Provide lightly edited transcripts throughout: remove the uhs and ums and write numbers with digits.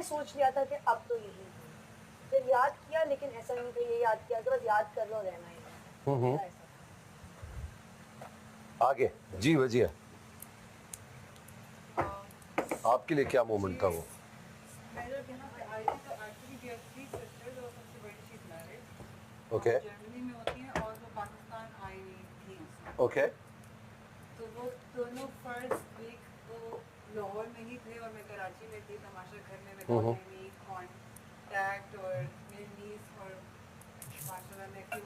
मैंने सोच लिया था कि अब तो यही है। फिर याद किया, लेकिन ऐसा नहीं कि ये याद किया कि बस याद कर लो रहना ही है। ऐसा आगे जी वजिया, आपके लिए क्या मोमेंट था वो? मैं जब यहाँ पे आई थी तो actually we are three sisters और सबसे बड़ी she is married. Okay Germany में होती हैं और वो पाकिस्तान आई हुई थी उसमें। ओके तो वो दोनों फर्स्ट वीक वो लाहौर में ही थे और मैं कराची में थी तमाशा घर में विदाउट एनी कॉन्टैक्ट और मेरी नीस और माशाल्लाह नेफ्यू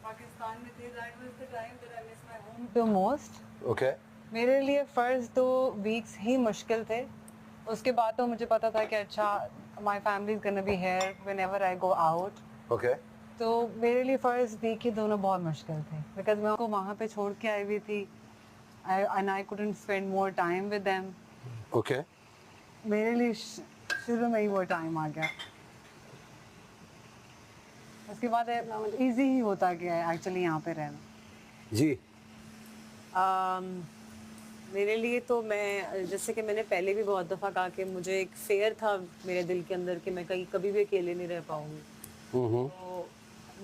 पाकिस्तान में थे। That was the time that I miss my home the most. Okay मेरे लिए फर्स्ट 2 वीक्स ही मुश्किल थे। उसके बाद तो मुझे पता था कि अच्छा my family is gonna be here whenever I go out. Okay तो मेरे लिए फर्स्ट वीक ही दोनों बहुत मुश्किल थे बिकॉज मैं उनको वहाँ पे छोड़ के आई हुई थी and I couldn't spend more time with them. Okay मेरे लिए शुरू में ही वो टाइम आ गया। उसके बाद इजी ही होता गया एक्चुअली यहाँ पे रहना। जी मेरे लिए तो मैं जैसे कि मैंने पहले भी बहुत दफ़ा कहा कि मुझे एक फेयर था मेरे दिल के अंदर कि मैं कहीं कभी भी अकेले नहीं रह पाऊंगी। तो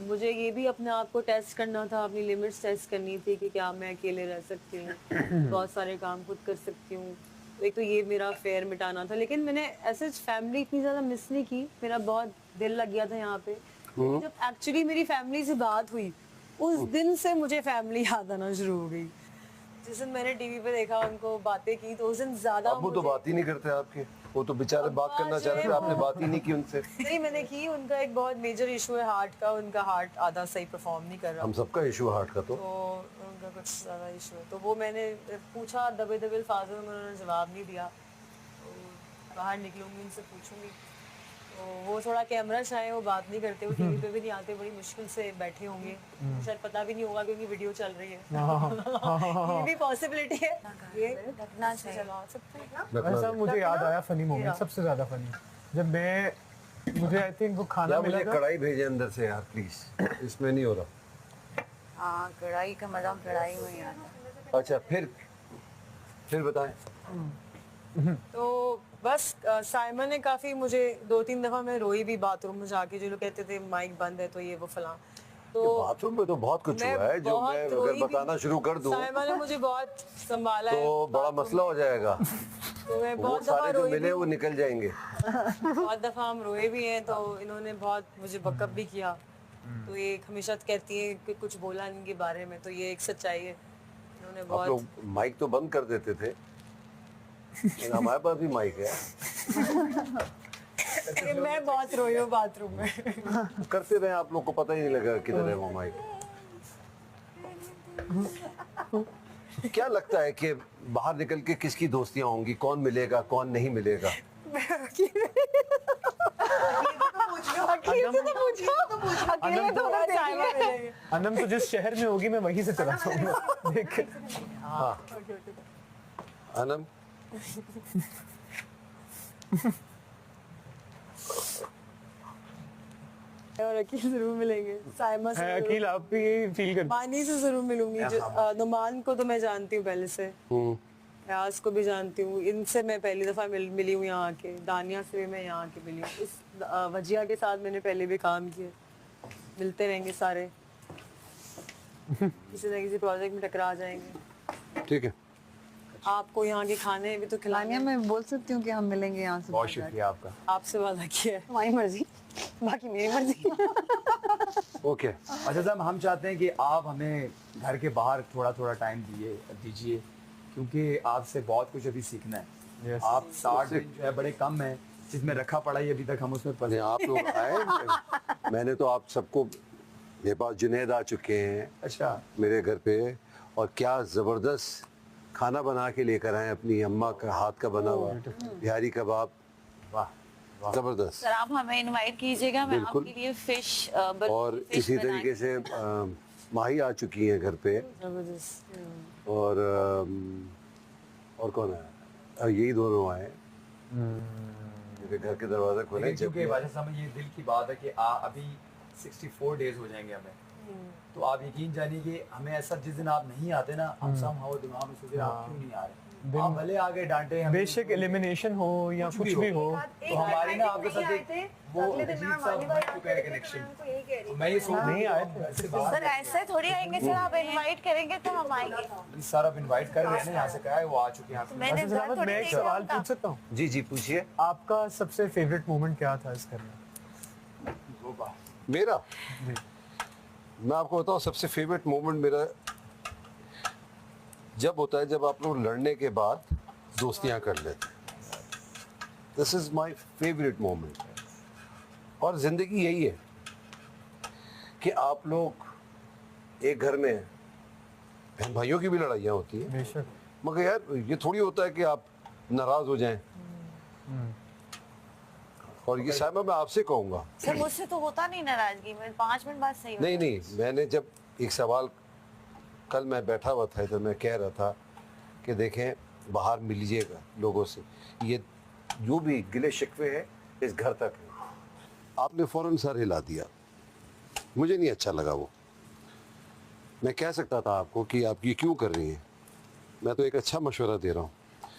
मुझे ये भी अपने आप को टेस्ट करना था, अपनी लिमिट्स टेस्ट करनी थी कि क्या मैं अकेले रह सकती हूँ, बहुत सारे काम खुद कर सकती हूँ। तो एक तो ये मेरा फेयर मिटाना था, लेकिन मैंने ऐसे फैमिली इतनी ज़्यादा मिस नहीं की। मेरा बहुत दिल लग गया था यहाँ पे। जब एक्चुअली मेरी फैमिली से बात हुई उस दिन से मुझे फैमिली याद आना शुरू हो गई। जिस दिन मैंने टीवी पे देखा उनको बातें की तो उस दिन ज्यादा अब वो तो बात ही नहीं करते आपके, वो तो बेचारे बात करना चाह रहे थे, आपने बात ही नहीं की उनसे। नहीं मैंने की। उनका एक बहुत मेजर इशू है हार्ट का, उनका हार्ट आधा सही परफॉर्म नहीं कर रहा। हम सबका इशू हार्ट का तो उनका कुछ ज़्यादा इशू है। तो वो मैंने पूछा दबे दबे अल्फाजों में, उन्होंने जवाब नहीं दिया। तो बाहर निकलूंगी उनसे पूछूंगी। तो वो थोड़ा कैमरा चाहे, वो बात नहीं करते, वो टीवी पे भी नहीं आते, बड़ी मुश्किल से बैठे होंगे। शायद पता भी नहीं होगा क्योंकि वीडियो चल रही है। ये भी पॉसिबिलिटी है। ये रखना चाहिए। चला सकते हैं। ऐसा मुझे याद आया फनी मोमेंट, सबसे ज्यादा फनी जब मुझे आई थिंक वो खाना क्या मिला मुझे था। कढ़ाई भेजे अंदर से यार प्लीज, इसमें नहीं हो रहा। हाँ, कढ़ाई का मजा कढ़ाई में ही आता है। अच्छा फिर बताएं। तो बस साइमन ने काफ़ी मुझे 2-3 दफ़ा मैं रोई भी बाथरूम में जाके। जो लोग कहते थे माइक बंद है तो ये वो फलां। तो बाथरूम में तो बहुत कुछ हुआ है जो मैं अगर बताना शुरू कर दूं साइमन ने मुझे बहुत संभाला है तो बड़ा मसला हो जाएगा। तो मैं वो बहुत दफ़ा सारे जो रोई मिले भी। वो निकल जाएंगे। बहुत दफ़ा हम रोए भी हैं। तो इन्होंने बहुत मुझे बकअप भी किया। तो ये हमेशा कहती है कि कुछ बोला इनके बारे में, तो ये एक सच्चाई है। इन्होंने आप बहुत लोग माइक तो बंद कर देते थे, हमारे पास भी माइक है। मैं बहुत रोई हूँ बाथरूम में। करते रहे, आप लोग को पता ही नहीं लगा किधर है वो माइक। क्या लगता है कि बाहर निकल के किसकी दोस्तियां होंगी, कौन मिलेगा कौन नहीं मिलेगा? अनम तो जिस शहर में होगी मैं वहीं से चला जाऊंगा देख। हाँ अनम और अकील जरूर मिलेंगे, साइमा से है अकील, आप भी फील कर। मानी से जरूर मिलूंगी। नुमान को तो मैं जानती हूँ पहले से, यास को भी जानती हूँ। इनसे मैं पहली दफा मिली हूँ यहाँ आके। दानिया से भी मैं यहाँ आके मिली हूँ। इस वजिया के साथ मैंने पहले भी काम किया। मिलते रहेंगे सारे, किसी न किसी प्रोजेक्ट में टकरा जाएंगे। ठीक है। आपको यहाँ के खाने भी तो खिलाने। मैं बोल सकती हूँ कि हम मिलेंगे यहाँ से। बहुत शुक्रिया आपका। आपसे वादा किया है। हमारी मर्जी, बाकी मेरी मर्जी। ओके अच्छा साहब, हम चाहते हैं कि आप हमें घर के बाहर थोड़ा थोड़ा टाइम दीजिए क्योंकि आपसे बहुत कुछ अभी सीखना है। Yes. आप 60 दिन जो है बड़े कम है, जिसमें रखा पड़ा ही अभी तक हम उसमें अरे आप लोग आए, मैंने तो आप सबको, मेरे पास जुनैद आ चुके हैं अच्छा मेरे घर पे, और क्या ज़बरदस्त खाना बना के लेकर आए, अपनी अम्मा का हाथ का बना हुआ बिहारी कबाब, वाह ज़बरदस्त। सर आप हमें इनवाइट कीजिएगा, मैं बिल्कुल। आपके लिए फिश और इसी तरीके से माही आ चुकी हैं घर पे, जबरदस्त। और कौन है? यही दोनों आए। मेरे घर के दरवाजे खोले लेकिन चूंकि वजह साहब ये दिल की बात है कि अभी 64 डेज हो जाएंगे हमें, तो आप यकीन जानिए कि हमें ऐसा जिस दिन आप नहीं आते ना, हम सब हवा दिमाग में सोचे आप क्यों नहीं आ रहे। आप भले आगे डांटे हमें, बेशक एलिमिनेशन हो या कुछ भी हो, तो हमारी ना आपके साथ एक वो अजीब सा बन चुका है कनेक्शन। मैं ये सोच नहीं आए थे सर ऐसे थोड़ी आएंगे सर, आप इनवाइट करेंगे तो हम आएंगे। सर आप इनवाइट कर रहे हैं ना, यहाँ से कहा है वो आ चुके हैं यहाँ पे। मैंने बादशाह घर सलामत, थोड़ी मैं एक देखा सवाल होता। पूछ सकता हूँ? जी जी पूछिए। आपका सबसे फेवरेट मोमेंट क्या था इस घर में? मेरा मैं आपको बताऊं, सबसे फेवरेट मोमेंट मेरा जब होता है जब आप लोग लड़ने के बाद दोस्तियां कर लेते हैं। This is my favourite moment. और जिंदगी यही है कि आप लोग एक घर में, बहन भाइयों की भी लड़ाइयाँ होती हैं, बेशक। मगर यार ये थोड़ी होता है कि आप नाराज हो जाएं। और ये साहिबा मैं आपसे कहूँगा, सर मुझसे तो होता नहीं नाराजगी में, 5 मिनट बाद सही हो नहीं जाता। नहीं, मैंने जब एक सवाल, कल मैं बैठा हुआ था इधर, मैं कह रहा था कि देखें बाहर मिलिएगा लोगों से, ये जो भी गिले शिकवे है इस घर तक है। आपने फ़ौरन सर हिला दिया, मुझे नहीं अच्छा लगा वो। मैं कह सकता था आपको कि आप ये क्यों कर रही हैं, मैं तो एक अच्छा मशवरा दे रहा हूँ।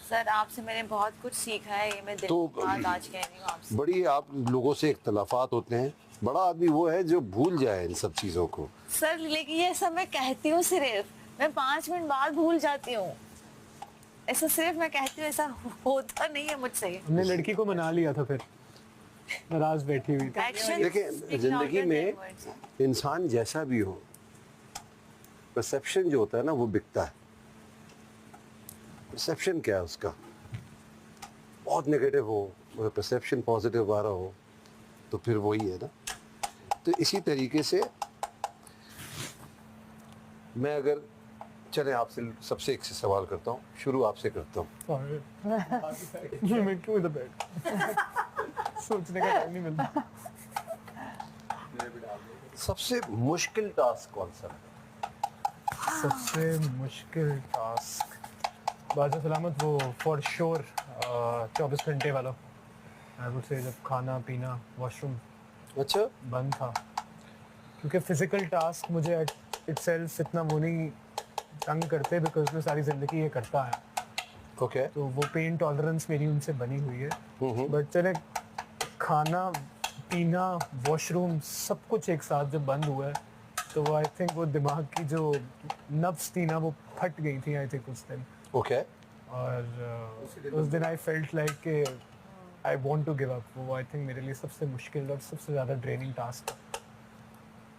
सर आपसे मैंने बहुत कुछ सीखा है, ये मैं दिल तो की बात आज कह रही हूँ आपसे। बड़ी आप लोगों से इख्तलाफात होते हैं, बड़ा आदमी वो है जो भूल जाए इन सब चीज़ों को। सर लेकिन ये सब मैं कहती हूँ सिर्फ, मैं 5 मिनट बाद भूल जाती हूँ। ऐसा सिर्फ मैं कहती हूँ, ऐसा होता नहीं है मुझसे। हमने लड़की को मना लिया था, फिर नाराज बैठी हुई थी। Actions देखिए speak जिंदगी louder में than words. इंसान जैसा भी हो, परसेप्शन जो होता है ना वो बिकता है। परसेप्शन क्या है उसका, बहुत नेगेटिव हो और परसेप्शन पॉजिटिव आ रहा हो तो फिर वही है ना। तो इसी तरीके से मैं अगर चले आपसे सबसे एक से सवाल करता हूँ, शुरू आपसे करता हूँ। मैं क्यों इधर बैठ सोचने का टाइम नहीं मिलता। सबसे मुश्किल टास्क कौन सा है? सबसे मुश्किल टास्क बादशाह सलामत, वो फॉर श्योर 24 घंटे वाला। आई वुड से जब खाना पीना वॉशरूम अच्छा, बंद था, क्योंकि फिजिकल टास्क मुझे इटसेल्फ इतना वो नहीं तंग करते, बिकॉज मैं सारी ज़िंदगी ये करता है, ओके। तो वो पेन टॉलरेंस मेरी उनसे बनी हुई है। बट चले खाना पीना वॉशरूम सब कुछ एक साथ जब बंद हुआ है, तो वो आई थिंक वो दिमाग की जो नब्स थी ना वो फट गई थी आई थिंक उस दिन। ओके, और उस दिन आई फेल्ट लाइक कि I want to give up. वो आई थिंक मेरे लिए सबसे मुश्किल और सबसे ज़्यादा ड्रेनिंग टास्क था।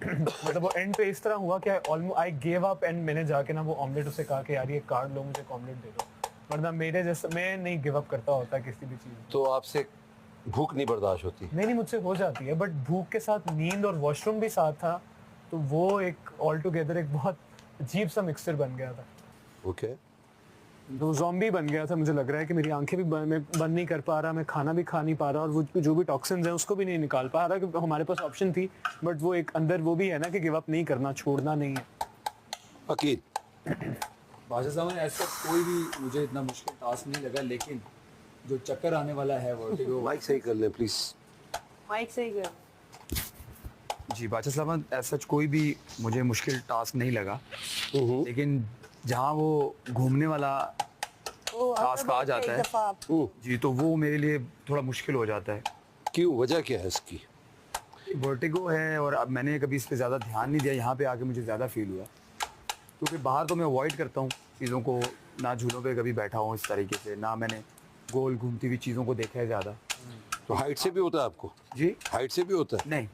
मतलब वो एंड पे इस तरह हुआ कि आई गेव अप एंड मैंने जाके ना वो ऑमलेट उसे कहा कि यार ये कार्ड लो, मुझे एक ऑमलेट दे दो, वरना मेरे जैसा मैं नहीं गिव अप करता होता किसी भी चीज़। तो आपसे भूख नहीं बर्दाश्त होती? नहीं मुझसे हो जाती है, बट भूख के साथ नींद और वॉशरूम भी साथ था, तो वो एक ऑल टुगेदर एक बहुत अजीब सा मिक्सचर बन गया था। ओके, तो ज़ॉम्बी बन गया था। मुझे लग रहा है कि मेरी आंखें भी मैं बंद नहीं कर पा रहा, मैं खाना भी खा नहीं पा रहा, और वो जो भी टॉक्सिन्स हैं उसको भी नहीं निकाल पा रहा, क्योंकि हमारे पास ऑप्शन थी, बट वो एक अंदर वो भी है ना कि गिव अप नहीं करना, छोड़ना नहीं है। अकील। बादशाह साहब ऐसा कोई भी मुझे इतना मुश्किल टास्क नहीं लगा, लेकिन जो चक्कर आने वाला है वर्टिगो। माइक सही कर लें प्लीज। माइक सही कर। जी बादशाह साहब ऐसा कोई भी मुझे मुश्किल टास्क नहीं लगा, लेकिन जहाँ वो घूमने वाला टास्क आ जाता है जी, तो वो मेरे लिए थोड़ा मुश्किल हो जाता है। क्यों, वजह क्या है इसकी? वर्टिगो है और अब मैंने कभी इस पर ज़्यादा ध्यान नहीं दिया, यहाँ पे आके मुझे ज़्यादा फील हुआ, क्योंकि बाहर तो मैं अवॉइड करता हूँ चीज़ों को, ना झूलों पे कभी बैठा हूँ इस तरीके से, ना मैंने गोल घूमती हुई चीज़ों को देखा है ज़्यादा। तो हाइट से भी होता है आपको? जी हाइट से भी होता है? नहीं,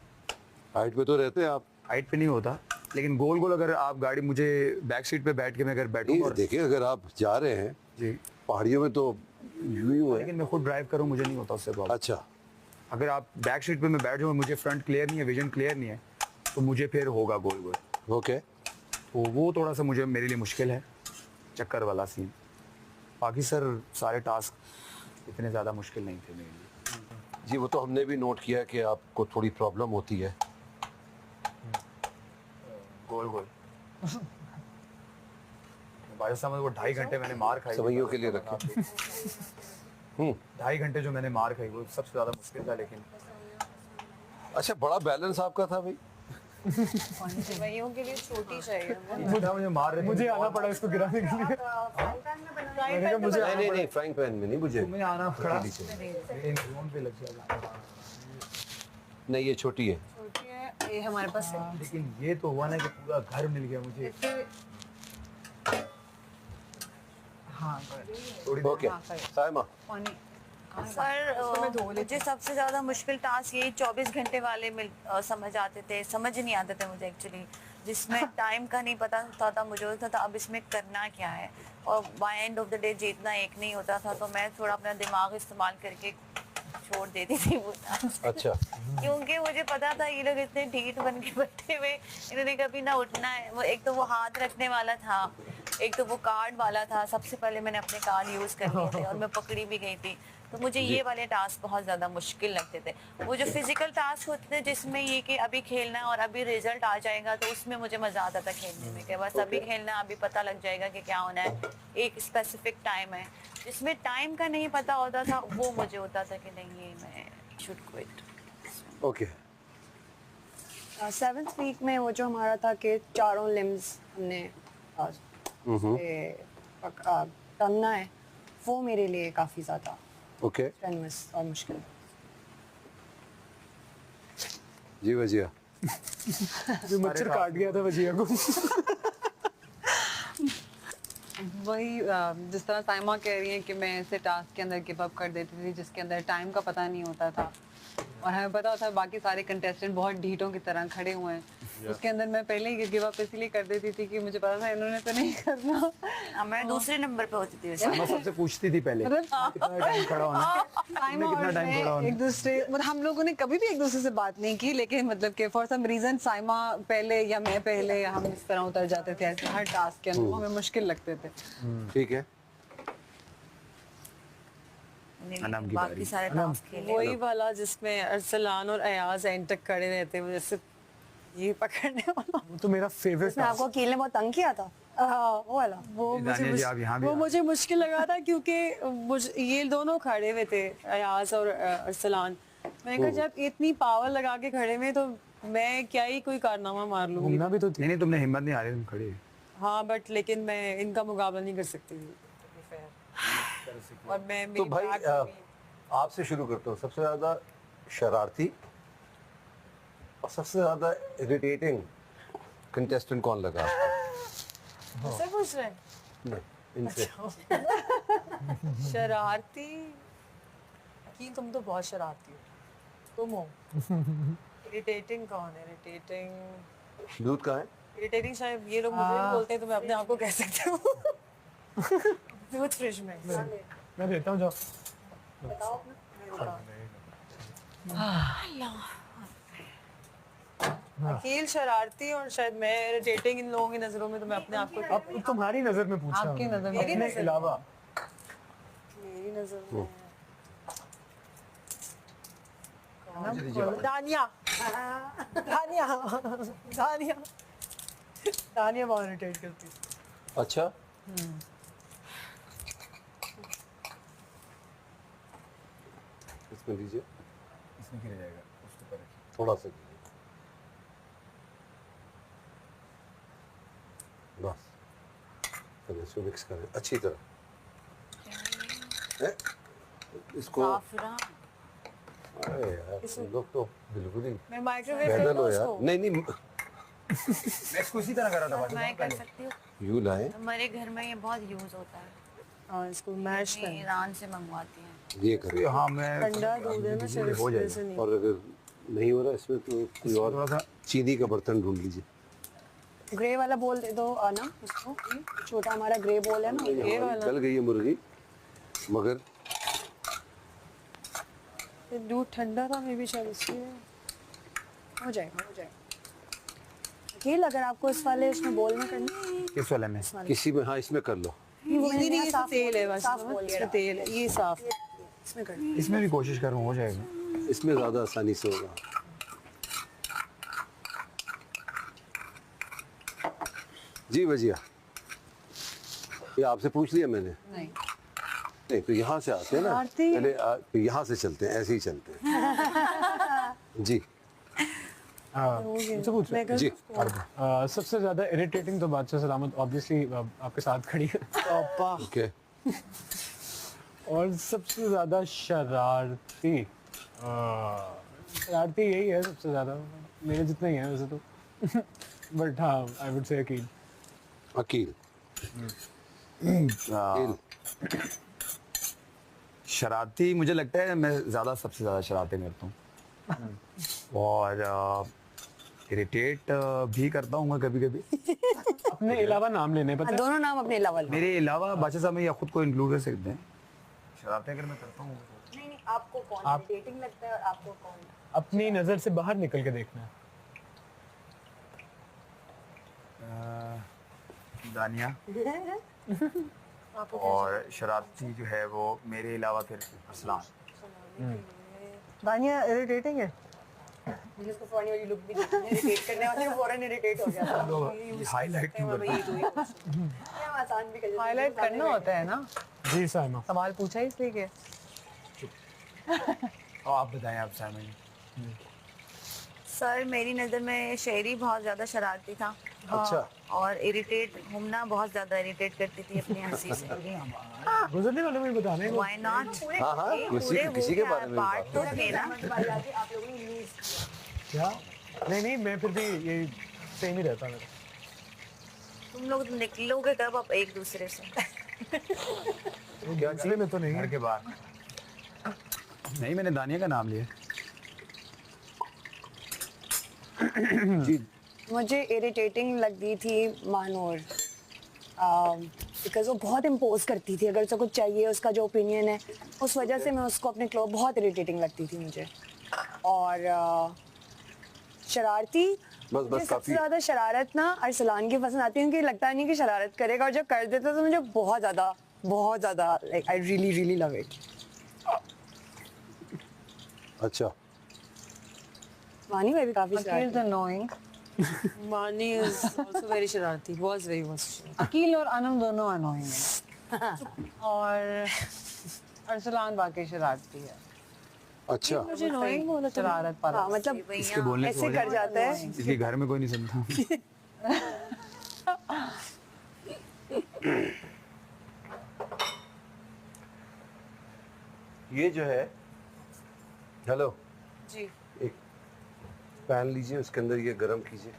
हाइट पे तो रहते हैं आप। हाइट पे नहीं होता, लेकिन गोल गोल अगर आप गाड़ी, मुझे बैक सीट पे बैठ के मैं अगर बैठूँ नहीं और देखिए, अगर आप जा रहे हैं जी, पहाड़ियों में तो यूं ही है। लेकिन मैं खुद ड्राइव करूँ मुझे नहीं होता उससे प्रॉब्लम। अच्छा, अगर आप बैक सीट पे मैं बैठ जाऊँ, मुझे फ्रंट क्लियर नहीं है, विजन क्लियर नहीं है, तो मुझे फिर होगा गोल गोल। ओके। तो वो थोड़ा सा मुझे मेरे लिए मुश्किल है, चक्कर वाला सीन। बाकी सर सारे टास्क इतने ज़्यादा मुश्किल नहीं थे मेरे लिए। जी वो तो हमने भी नोट किया कि आपको थोड़ी प्रॉब्लम होती है। गोल गोल भाई साहब वो 2.5 घंटे मैंने मार खाई, सवैयों के लिए रखें। 2.5 घंटे जो मैंने मार खाई वो सबसे ज़्यादा मुश्किल था। लेकिन अच्छा, बड़ा बैलेंस आपका था भाई। वहियों के लिए छोटी चाहिए। मुझे मार रहे थे, मुझे आना पड़ा इसको गिराने के लिए। फैंटा मैंने कहा मुझे नहीं नहीं फ्राइंग पैन में नहीं मुझे तुम्हें आना पड़ा अकेली चाहिए। फोन पे लग जाएगा। नहीं ये छोटी है। छोटी है, ये हमारे पास है। लेकिन ये तो हुआ ना कि पूरा घर मिल गया मुझे। हाँ थोड़ी देर ओके साइमा पानी पर मुझे सबसे ज्यादा मुश्किल टास्क यही 24 घंटे वाले समझ आते थे, समझ नहीं आते थे मुझे एक्चुअली, जिसमें टाइम का नहीं पता होता था मुझे, होता था अब इसमें करना क्या है, और by end of the day जीतना एक नहीं होता था, तो मैं थोड़ा अपना दिमाग इस्तेमाल करके छोड़ देती थी वो टास्क। अच्छा क्योंकि मुझे पता था ये लोग इतने ढीठ बन के बैठे हुए, इन्होंने कभी ना उठना है। वो एक तो वो हाथ रखने वाला था, एक तो वो कार्ड वाला था। सबसे पहले मैंने अपने कार्ड यूज कर लिए थे और मैं पकड़ी भी गई थी, तो मुझे ये वाले टास्क बहुत ज़्यादा मुश्किल लगते थे। वो जो फिजिकल टास्क होते थे जिसमें ये कि अभी खेलना है और अभी रिजल्ट आ जाएगा, तो उसमें मुझे मज़ा आता था खेलने में, कि बस अभी खेलना है, अभी पता लग जाएगा कि क्या होना है, एक स्पेसिफिक टाइम है। जिसमें टाइम का नहीं पता होता था वो मुझे होता था कि नहीं ये मैं should quit. Okay 7th week में वो जो हमारा था कि चारों लिम्स हमने टंगना है, वो मेरे लिए काफ़ी ज़्यादा ओके strenuous और मुश्किल। जी वजिया जो मच्छर काट गया था वजिया को। वही जिस तरह साइमा कह रही है कि मैं ऐसे टास्क के अंदर गिव अप कर देती थी जिसके अंदर टाइम का पता नहीं होता था, और हमें पता होता है बाकी सारे कंटेस्टेंट बहुत ढीठों की तरह खड़े हुए हैं, उसके अंदर मैं पहले ही गिव अप इसलिए कर देती थी कि मुझे पता था इन्होंने तो नहीं करना। मैं दूसरे नंबर पे होती थी वैसे। मैं सबसे पूछती थी पहले कितना टाइम खड़ा होना, साइमा कितना और टाइम खड़ा मैं होना। एक दूसरे मतलब हम लोगों ने कभी भी एक दूसरे से बात नहीं की, लेकिन मतलब कि फॉर सम रीजन साइमा पहले या मैं पहले, हम इस तरह उतर जाते थे ऐसे हर टास्क के अंदर, वो हमें मुश्किल लगते थे। ठीक है अनम की बाकी बारी। सारे टास्क खेले। वही वाला जिसमें अरसलान और अयाज एंड तक खड़े रहते हैं, मुझे सिर्फ ये पकड़ने वाला वो तो मेरा फेवरेट मैं आपको अकेले बहुत तंग किया था, वो वाला। वो मुझे दानिया जी, आप यहाँ भी वो आ- मुझे मुश्किल लगा था क्योंकि ये दोनों खड़े हुए थे, अयाज और अरसलान। मैंने कहा जब इतनी पावर लगा के खड़े हुए तो मैं क्या ही कोई कारनामा मार लूंगी। घूमना भी तो नहीं तुमने हिम्मत नहीं हारी, तुम खड़ी। हाँ बट लेकिन मैं इनका मुकाबला नहीं कर सकती थी, और मैं तो मेरी भाई back हो गई। आपसे शुरू करता हूँ। सबसे ज़्यादा शरारती और सबसे ज़्यादा इरिटेटिंग कंटेस्टेंट कौन लगा आपको? मुझसे पूछ रहे हैं? नहीं इनसे शरारती कि तुम तो बहुत शरारती हो, तुम हो। इरिटेटिंग कौन है? इरिटेटिंग दूध कहाँ है? इरिटेटिंग शायद ये लोग मुझे भी बोलते हैं, तो मैं अपने आप को कह सकती हूँ। दूध फ्रिज में। मैं देता हूँ, जाओ। बताओ अपना। अकील शरारती और शायद मैं इरिटेटिंग इन लोगों की नजरों में, तो मैं अपने आप को अब तुम्हारी नजर में पूछ रहा आपकी हूँ, नजर में। अपने अलावा। मेरी नजर में मुझे दीजिए वाला। दानिया दानिया दानिया दानिया बहुत इरिटेट करती है। अच्छा इसमें दीजिए इसमें गिर जाएगा उसके ऊपर रखिए। थोड़ा सा दीजिए। बस चलिए इसको मिक्स करें अच्छी तरह। हैं? इसको काफरा अरे यार तुम लोग तो बिल्कुल ही मैं माइक्रोवेव पैदल कर हो दूं यार। उसको? नहीं नहीं मैं इसको इसी तरह करा था बाजू मैं कर सकती हूँ। यूं लाए हमारे घर में ये बहुत यूज होता है, हाँ इसको मैश मैं कर। ईरान से मंगवाती हैं। ये करिए। हाँ मैं ठंडा दूध है ना, शायद हो इस वजह से जाएगा। नहीं। और अगर नहीं हो रहा इसमें तो कोई थोड़ा और सा चीनी का बर्तन ढूंढ लीजिए। ग्रे वाला बोल दे दो ना उसको, छोटा हमारा ग्रे बोल है ना। ये हमारी गल गई है मुर्गी मगर ये दूध ठंडा था, मे भी शायद इसलिए। हो जाएगा हो जाएगा। अकेले अगर आपको इस वाले उसमें बोल में करना, किस वाले में? किसी में हाँ इसमें कर लो। नहीं नहीं, साफ तेल है बोल- बस, साफ बोल इसमें तेल है, ये साफ। इसमें करना। इसमें भी कोशिश करूँ हो जाएगा। इसमें ज़्यादा आसानी से होगा। जी वजिया ये आपसे पूछ लिया मैंने। नहीं नहीं तो यहाँ से आते हैं ना, पहले यहाँ से चलते हैं, ऐसे ही चलते हैं। जी हाँ मुझसे पूछ रहे जी सबसे ज्यादा इरिटेटिंग तो बादशाह सलामत ऑब्वियसली आपके साथ खड़ी है ओके और सबसे ज्यादा शरारती शरारती यही है सबसे ज्यादा मेरे जितना ही है वैसे तो बट हाँ I would say Aqeel Aqeel शरारती मुझे लगता है मैं सबसे ज़्यादा शरारतें करता हूँ और इरिटेट भी करता हूँ कभी कभी अपने अलावा नाम लेने पता है? दोनों नाम अपने अलावा लो। मेरे अलावा बादशाह साहब में या खुद को इंक्लूड कर सकते हैं शरारतें अगर मैं करता हूँ नहीं नहीं, आपको कौन इरिटेटिंग लगता है और आपको कौन? अपनी नजर से बाहर निकल के देखना है दानिया और शरारती जो है वो मेरे अलावा फिर अरसलान दानिया इरिटेटिंग है। मुझे उसको फनी वाली लुक भी देखी है, इरिटेट करने वाले वो फौरन इरिटेट हो गया था। हाईलाइट क्यों करते हैं? क्या आसान भी कर हाईलाइट करना होता है ना, जी साइमा सवाल पूछा इसलिए कि और आप बताएं आप साइमन सर मेरी नज़र में शेरी बहुत ज़्यादा शरारती था। अच्छा और इरिटेट घूमना बहुत ज़्यादा इरिटेट करती थी अपनी हंसी से। गुजरने वाले में बताने को Why not? हाँ हाँ किसी के बारे में भी पार्ट तो थे ना। आप लोगों ने यूज क्या नहीं मैं फिर भी ये सेम ही रहता मेरा तुम लोग निकलोगे कब अब एक दूसरे से? क्या में तो नहीं घर के बाहर नहीं मैंने दानिया का नाम लिया जी मुझे इरिटेटिंग लगती थी मानूर बिकॉज वो बहुत इम्पोज करती थी, अगर उसको कुछ चाहिए उसका जो ओपिनियन है उस वजह से मैं उसको अपने क्लोज बहुत इरिटेटिंग लगती थी मुझे। और शरारती बस मुझे सबसे काफी ज़्यादा शरारत ना अरसलान की पसंद आती है, क्योंकि लगता नहीं कि शरारत करेगा और जब कर देता तो मुझे बहुत ज़्यादा like I really love it. अच्छा मानी मैं भी काफ़ी Akil शरारती is annoying. Mani is also very शरारती. Was very शरारती. अकील और अनम दोनों annoying हैं. और अरसलान वाकई शरारती है. अच्छा मुझे annoying बोला तो शरारत पर. हाँ मतलब इसके बोलने से ऐसे हो कर जाए जाता है। इसके घर में कोई नहीं सुनता ये जो है हेलो जी. एक पैन लीजिए उसके अंदर ये गरम कीजिए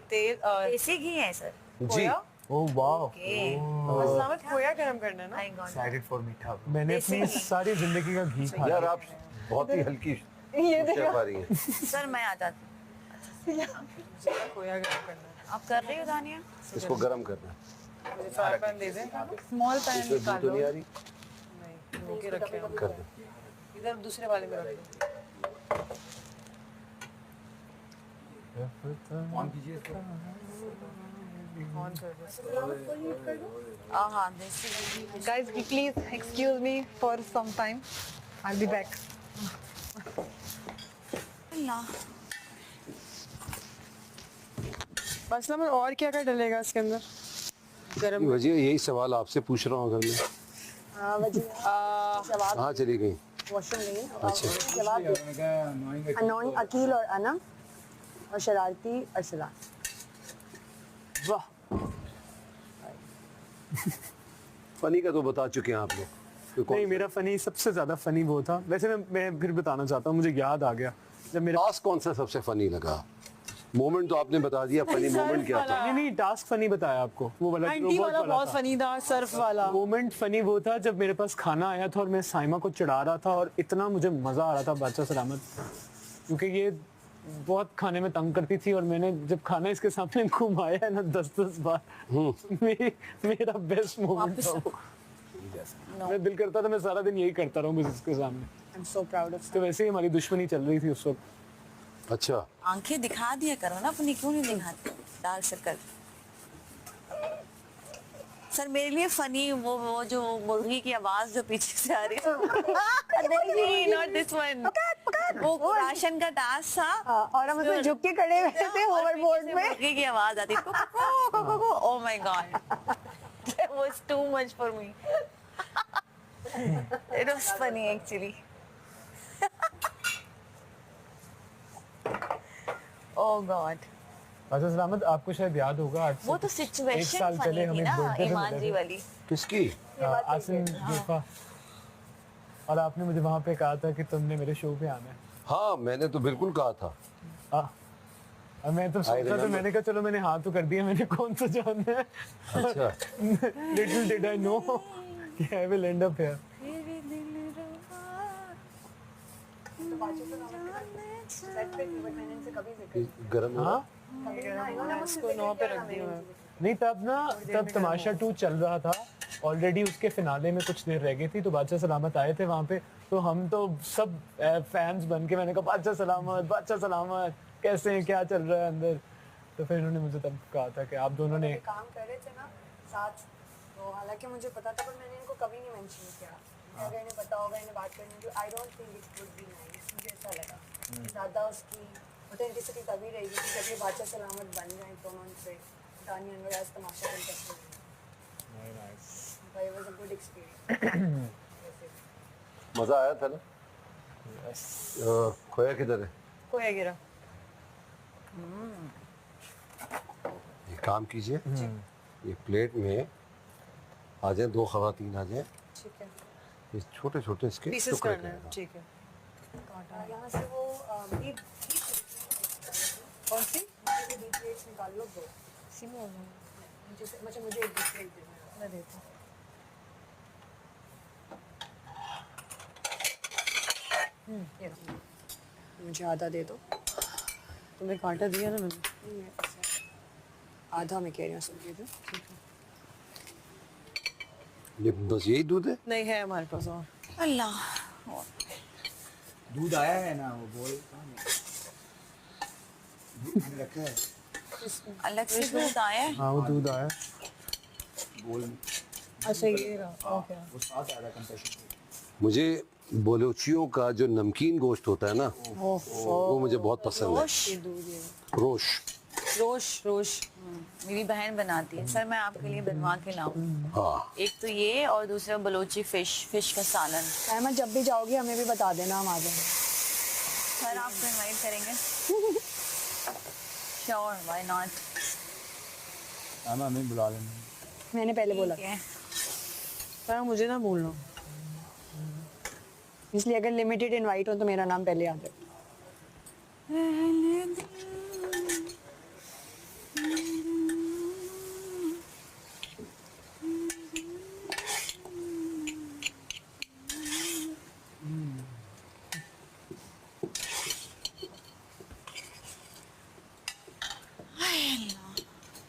तेल देसी घी है सर। जी ओह वाह सलामत खोया गरम करना है ना. आई गॉट एक्साइटेड फॉर मीठा मैंने अपनी सारी जिंदगी का घी खाया यार आप बहुत ही हल्की शेफ आ रही हैं सर मैं आ जाती खोया गरम करना है. हूँ। आप कर रही हो दानिया? इसको गरम करना है मुझे फ्राई पैन दे दें. स्मॉल पैन इसमें निकाल तो लो. नहीं आ रही नहीं धो के रखे हैं. कर दो इधर दूसरे वाले में रख दो. ऑन कीजिए इसको ऑन कर दो. हाँ देसी घी। Guys, please excuse me for some time. I'll be back. ना बस ना और क्या क्या डलेगा इसके अंदर? गरम. वजह यही सवाल आपसे पूछ रहा हूँ अगर मैं जवाब कहाँ चली गई वॉशरूम नहीं है। अच्छा जवाब अनोइंग अकील और अनम और शरारती अरसलान। वाह. फनी का तो बता चुके हैं आप लोग तो कौन- नहीं मेरा फनी सबसे ज्यादा फनी वो था वैसे मैं फिर बताना चाहता हूँ मुझे याद आ गया जब मेरे टास्क कौन सा सबसे फनी लगा मोमेंट तो आपने बता दिया फनी मोमेंट क्या था नहीं टास्क फनी बताया आपको वो वाला 90 रोबोट वाला वाला बहुत था फनी था. सर्फ वाला. मोमेंट फनी वो था जब मेरे पास खाना आया था और मैं साइमा को चढ़ा रहा था और इतना मुझे मज़ा आ रहा था बादशाह सलामत क्योंकि ये बहुत खाने में तंग करती थी और मैंने जब खाना इसके सामने घुमाया है ना 10-10 बार मेरा बेस्ट मोमेंट था वो मैं दिल करता था मैं सारा दिन यही करता रहूं बस इसके सामने I am so proud of तो वैसे ही हमारी दुश्मनी चल रही थी उस वक्त अच्छा आंखें दिखा दिया करो ना अपनी, क्यों नहीं दिखाती? Dark circle. सर मेरे लिए फनी वो जो मुर्गी की आवाज जो पीछे से आ रही है नहीं नॉट दिस वन, वो राशन का टास्क था और हम उसमें झुक के खड़े हुए थे होवरबोर्ड में। मुर्गी की आवाज आती oh my God that was too much for me it was funny actually oh God, बादशाह सलामत, आपको शायद याद होगा आज से वो तो एक सिचुएशन साल फनी पहले थी हमें ना birthday पे ईमान मिले जी थे। वाली। किसकी? आसिम जुल्फा, और आपने मुझे वहाँ पे कहा था कि तुमने मेरे शो पे आना है। हाँ, मैंने तो बिल्कुल कहा था। और मैं तो सोचा, तो remember. मैंने कहा चलो, मैंने हाँ तो कर दिया, मैंने कौन सा जानना है। अच्छा। लिटिल डिड आई नो कि I will and up here. गरम हो रहा? हाँ, इसको 9 पे रख दिया है। नहीं तब तमाशा 2 चल रहा था ऑलरेडी, उसके फिनाले में कुछ देर रह गई थी, तो बादशाह सलामत आए थे वहाँ पे, तो हम तो सब फैंस बन के, मैंने कहा बादशाह सलामत कैसे हैं, क्या चल रहा है अंदर। तो फिर इन्होंने मुझे तब कहा था कि आप दोनों ने काम कर रहे थे ना साथ, तो हालांकि मुझे पता था, पर मैंने इनको कभी नहीं मेंशन किया। अगर इन्हें पता होगा, इन्हें बात करने की, I don't think it would be nice, मुझे ऐसा लगा। ज़्यादा उसकी ऑथेंटिसिटी तभी रहेगी कि जब ये बादशाह सलामत बन जाए, तो मैं उनसे दानी अनवर आज तमाशा कंटेस्ट में it was a good experience. मजा आया था ना? खोया किधर है? खोया गिरा। एक काम कीजिए, ये प्लेट में आ जाए, 2 खवातीन आ जाए, ठीक है, ये छोटे छोटे इसके पीसेस टुकड़े करना है, करना। ठीक है। यहाँ से वो डीप कौन सी? प्लेट्स निकाल लो, दो सिमो मुझे एक डीप प्लेट देना है। मैं देता हूँ। ये लो। मुझे आधा दे दो। तुम्हें कांटा दिया ना मैंने। आधा मैं कह रही हूँ, सब दे दो। ये बस यही दूध है? नहीं है हमारे पास और। अल्लाह, दूध आया है ना, वो बोल दूध मैंने रखा है, अलग से दूध आया है। हाँ वो दूध आया। बोल अच्छा ये रहा, ओके। वो साथ आ रहा कंपेशन। मुझे बलोचियों का जो नमकीन गोश्त होता है ना, वो मुझे बहुत पसंद है। रोश, रोश। रोश मेरी बहन बनाती है। सर मैं आपके लिए बनवा के लाऊं। हाँ, एक तो ये, और दूसरा बलोची फिश का सालन। अहमद, जब भी जाओगी हमें भी बता देना, हम आ जाएंगे। सर आपको इनवाइट करेंगे। Sure, why not. हमें बुला लेना। मैंने पहले बोला, ठीक है। पर मुझे ना भूलना। इसलिए अगर लिमिटेड इनवाइट हो तो मेरा नाम पहले आ जाए।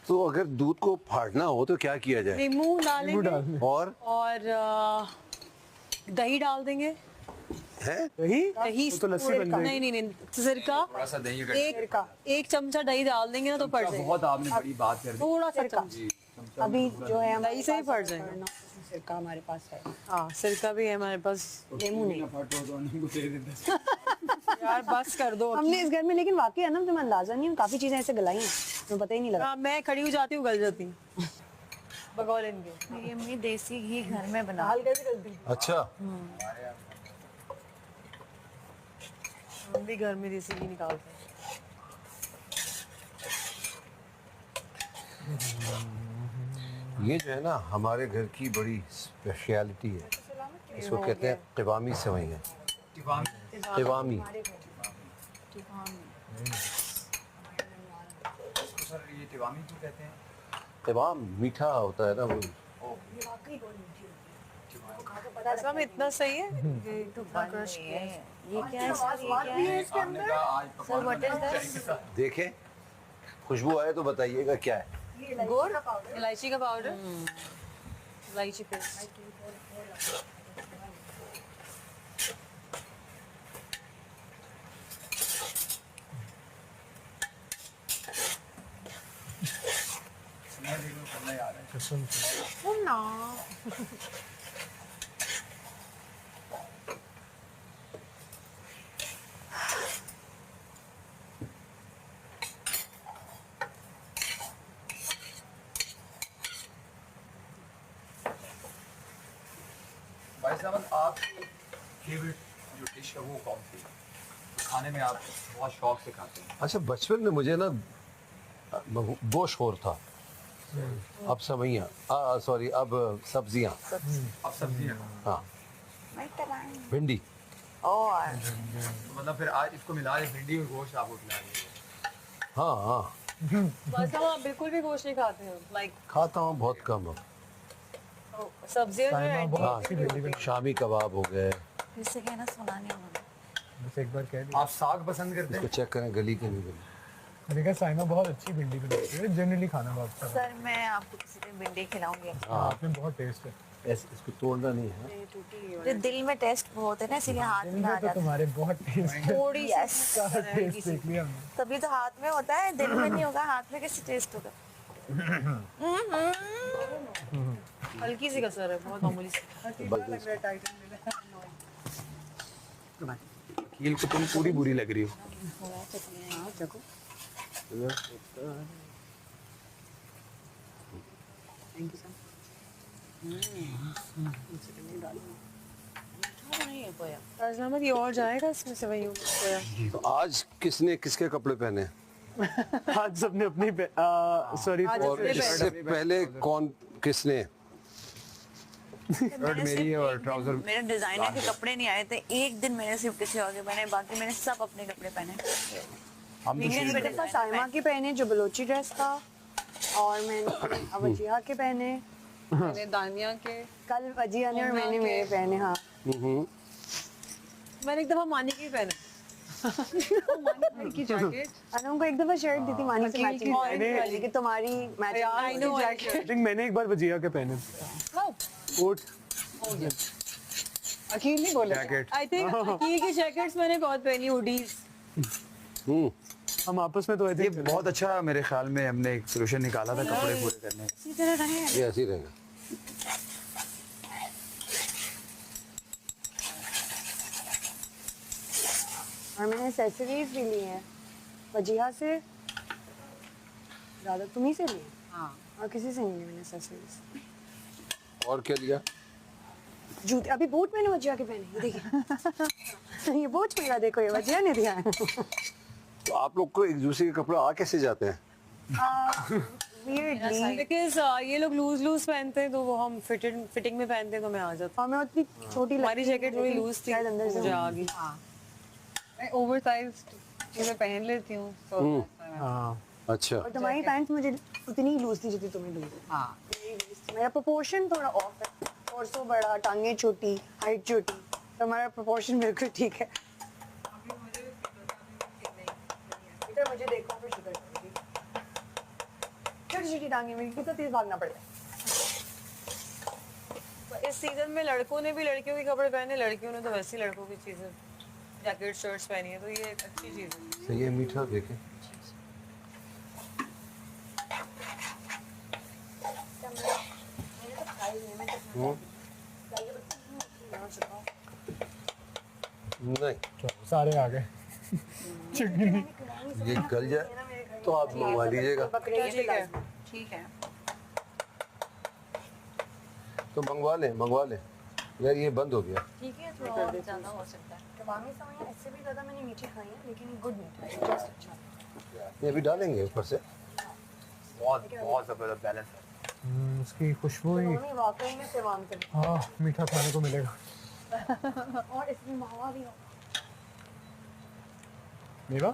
तो अगर दूध को फाड़ना हो तो क्या किया जाए? नींबू डालेंगे और और दही डाल देंगे। है? दही? दही वो तो लस्सी बन जाएगी। नहीं, सिरका थोड़ा सा दही एक चमचा दही डाल देंगे ना तो पड़ जाएगा। बहुत आपने बड़ी बात कर दी। थोड़ा सा चमचा। अभी जो है दही से ही फट जाएगा। सिरका हमारे पास है। हाँ सिरका भी है हमारे पास। लेमू नहीं। यार बस कर दो। हमने इस घर में, लेकिन वाकई है ना, तुम्हें अंदाजा नहीं है, काफी चीजें ऐसे गलाई हैं, तुम्हें पता ही नहीं लगा। हाँ, मैं खड़ी हो जाती हूँ, गल जाती हूँ बगौर इनके। ये मेरी देसी घी घर में बना। हाल कैसे करती है? अच्छा, हम भी घर में देसी घी निकालते हैं। ये जो है ना हमारे घर की बड़ी स्पेशलिटी है, इसको कहते हैं क़िवामी सेवइयाँ। क़िवामी। सर ये टिवामी क्यों कहते हैं? क़िवाम मीठा होता है ना वो। ऐसा में इतना सही है। तो क्रश किया है। ये क्या है सर? ये क्या है आपने कहा आज सर? What is this? देखें, खुशबू आए तो बताइएगा क्या है। गुड़, इलायची का पाउडर, इलायची पेस्ट। कसम से। भाई साहब आपकी फेवरेट जो डिश है वो कौन सी है? खाने में आप बहुत शौक से खाते हैं? अच्छा, बचपन में मुझे ना गोश्त शोर था। अब सवैयाँ, सॉरी, अब सब्जियाँ। अब सब्जियाँ। हाँ, भिंडी। और मतलब फिर आज इसको मिला के भिंडी और गोश्त आपको खिला देंगे। हाँ हाँ, बस हम आप बिल्कुल भी गोश्त नहीं खाते हो लाइक खाता हूँ बहुत कम अब। सब्जियां जो साइमा है बहुत हाँ, अच्छी भिंडी बनाती शामी कबाब हो गए। इससे कहना सुना नहीं होगा। है। बस एक बार कह दिया। आप साग पसंद करते इसको हैं? चेक करें गली के नहीं गली। मैंने कहा साइमा बहुत अच्छी भिंडी बनाती है, जनरली खाना बहुत अच्छा है। सर मैं आपको किसी दिन भिंडी खिलाऊंगी। आपने बहुत टेस्ट है। ऐसे इसको तोड़ना नहीं है। जो दिल में टेस्ट बहुत है ना, इसीलिए हाथ में आ तो जाता है। तुम्हारे बहुत टेस्ट है। थोड़ी Yes. सारा टेस्ट देख लिया हमने। तभी तो हाथ में होता है, दिल में नहीं होगा। हाथ में कैसे टेस्ट होगा? हल्की सी कसर है, बहुत मामूली सी। कील को तुम पूरी बुरी लग रही हो। अहमद ये और जाएगा इसमें सेवइयों में सोया? तो आज किसने किसके कपड़े पहने आज सबने अपनी सॉरी और इससे पहले कौन किसने? शर्ट मेरी है और ट्राउजर मेरे डिजाइनर के कपड़े नहीं आए थे। एक दिन मैंने सिर्फ किसी और के पहने, बाकी मैंने सब अपने कपड़े पहने। हम तो Indian मेरे पास साइमा के पहने जो बलोची ड्रेस था, और मैंने वजिया के पहने, मैंने दानिया के कल वजिया ने और मैंने मेरे पहने। हाँ, मैंने एक दफा मानी की पहने। की जैकेट अनु को एक दफा शर्ट दी थी मानी से मैचिंग मैंने- वाली कि तुम्हारी matching. I know I think मैंने एक बार वजिया के पहने कोट अकील नहीं बोला जैकेट। आई थिंक अकील की जैकेट्स मैंने बहुत पहनी, हुडीज। हम आपस में तो आई ये थिंक बहुत अच्छा मेरे ख्याल में हमने एक सोल्यूशन निकाला था कपड़े पूरे करने का। इसी तरह रहे। ये ऐसे ही रहेगा। और मैंने एक्सेसरीज भी ली हैं वजिया से, ज़्यादा तुम्ही से ली हैं। और किसी से नहीं ली मैंने एक्सेसरीज। और क्या लिया? जूते, अभी बूट मैंने वजिया के पहने, ये देखिए। ये बूट मेरा देखो, ये वजिया ने दिया है। तो आप लोग को एक दूसरे के कपड़े आ कैसे जाते हैं? Weirdly, बिकॉज ये लोग लूज लूज पहनते हैं तो वो हम फिटिंग में पहनते हैं तो मैं आ जाता और मैं उतनी छोटी हूँ। हमारी लगती जैकेट थोड़ी लेकिन लूज थी, शायद अंदर से मुझे आ गई। मैं ओवरसाइज्ड चीजें पहन लेती हूँ तो हां अच्छा, और तुम्हारी पैंट मुझे उतनी ही लूज थी जितनी तुम्हें लूज है। हाँ मेरा प्रोपोर्शन थोड़ा ऑफ है, torso बड़ा, टांगे छोटी, हाइट छोटी, तो हमारा प्रोपोर्शन बिल्कुल ठीक है। इधर मुझे देखो, फिर शुगर करूंगी। छोटी छोटी टांगे मेरी, कितना तेज भागना पड़ता है। इस सीजन में लड़कों ने भी लड़कियों के कपड़े पहने, लड़कियों ने तो वैसे ही लड़कों की चीजें जैकेट शर्ट्स पहनी है, तो ये एक अच्छी चीज है। सही है। मीठा देखें। नहीं, चलो सारे आ गए। ये गल जाए तो आप मंगवा लीजिएगा। बकरे ठीक है। ठीक है। तो मंगवा लें यार, ये बंद हो गया। ठीक है, थोड़ा और ज्यादा हो सकता है। कबामी समय इससे भी ज़्यादा मैंने मीठी खाई है, लेकिन गुड मीठा है, जस्ट अच्छा। ये भी डालेंगे ऊपर से। बहुत बहुत जबरदस्त बैलेंस है। उसकी खुशबू ही दोनों वाकई में सेवान कर। हाँ मीठा खाने को मिलेगा। और इसमें मावा भी होगा, मेवा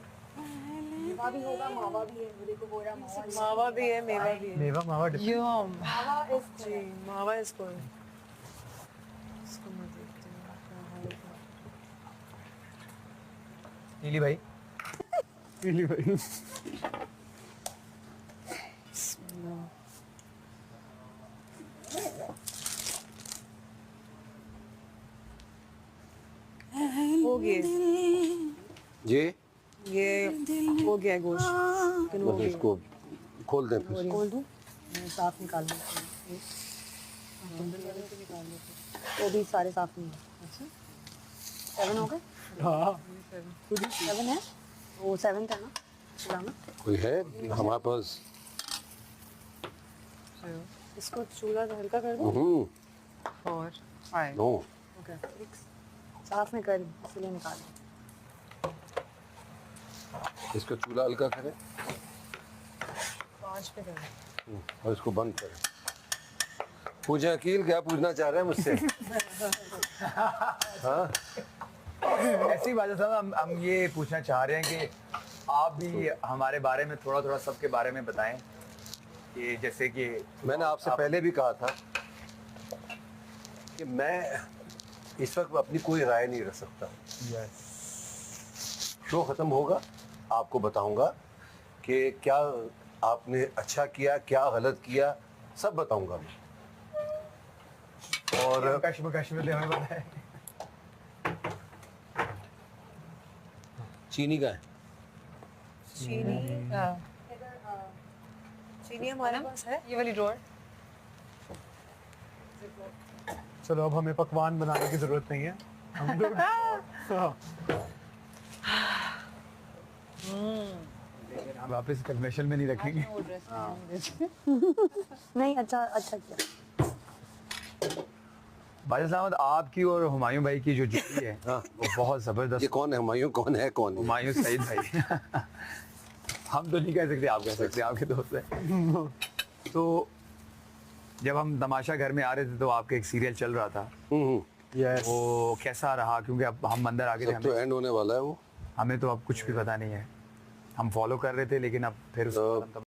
मेवा भी होगा, मावा भी है। वो देखो बोरा मावा। मावा भी है, मेवा भी है। मेवा मावा डिफरेंट। यम मावा इस जी, मावा इसको है। इसको मैं देखती हूँ। नीली भाई नीली भाई हो गया जी, ये, हो गया गोश्त, लेकिन हो बस गया। इसको खोल दें फिर। खोल दूँ, मैं साफ निकाल दूँ। वो भी सारे साफ नहीं है। अच्छा, 7 हो गए? हाँ 7 है? वो 7th है ना पूरा में? कोई है हमारे पास? इसको चूल्हा तो हल्का कर दो। 4 5 नो, ओके, साफ में कर, इसलिए निकाल। इसको चूल्हा हल्का करें 5 पे कर। और इसको बंद करें। पूछे अकील क्या पूछना चाह रहे हैं मुझसे? हाँ ऐसी बात है साहब, हम ये पूछना चाह रहे हैं कि आप भी हमारे बारे में थोड़ा थोड़ा सबके बारे में बताएं कि जैसे कि मैंने आपसे पहले भी कहा था कि मैं इस वक्त अपनी कोई राय नहीं रख सकता। शो ख़त्म होगा आपको बताऊंगा कि क्या आपने अच्छा किया, क्या गलत किया, सब बताऊंगा मैं। और कश्मीर हमें बताएं। चीनी का है। चीनी हमारे पास है। ये वाली ड्रॉअर। चलो अब हमें पकवान बनाने की जरूरत नहीं है, हम लोग हम वापस कन्वेंशन में नहीं रखेंगे। नहीं, अच्छा किया। बादशाह साहब, आपकी और हुमायूं भाई की जो जोड़ी है हाँ। वो बहुत ये जबरदस्त। कौन है हुमायूं? कौन है? कौन है? हुमायूं सईद भाई। हम तो नहीं कह सकते, आप कह सकते हैं, आपके दोस्त हैं। तो जब हम तमाशा घर में आ रहे थे तो आपका एक सीरियल चल रहा था, यस वो कैसा रहा? क्योंकि अब हम अंदर आ गए थे, अब तो एंड होने वाला है वो। हमें तो अब कुछ भी पता नहीं है। हम फॉलो कर रहे थे लेकिन अब फिर उसको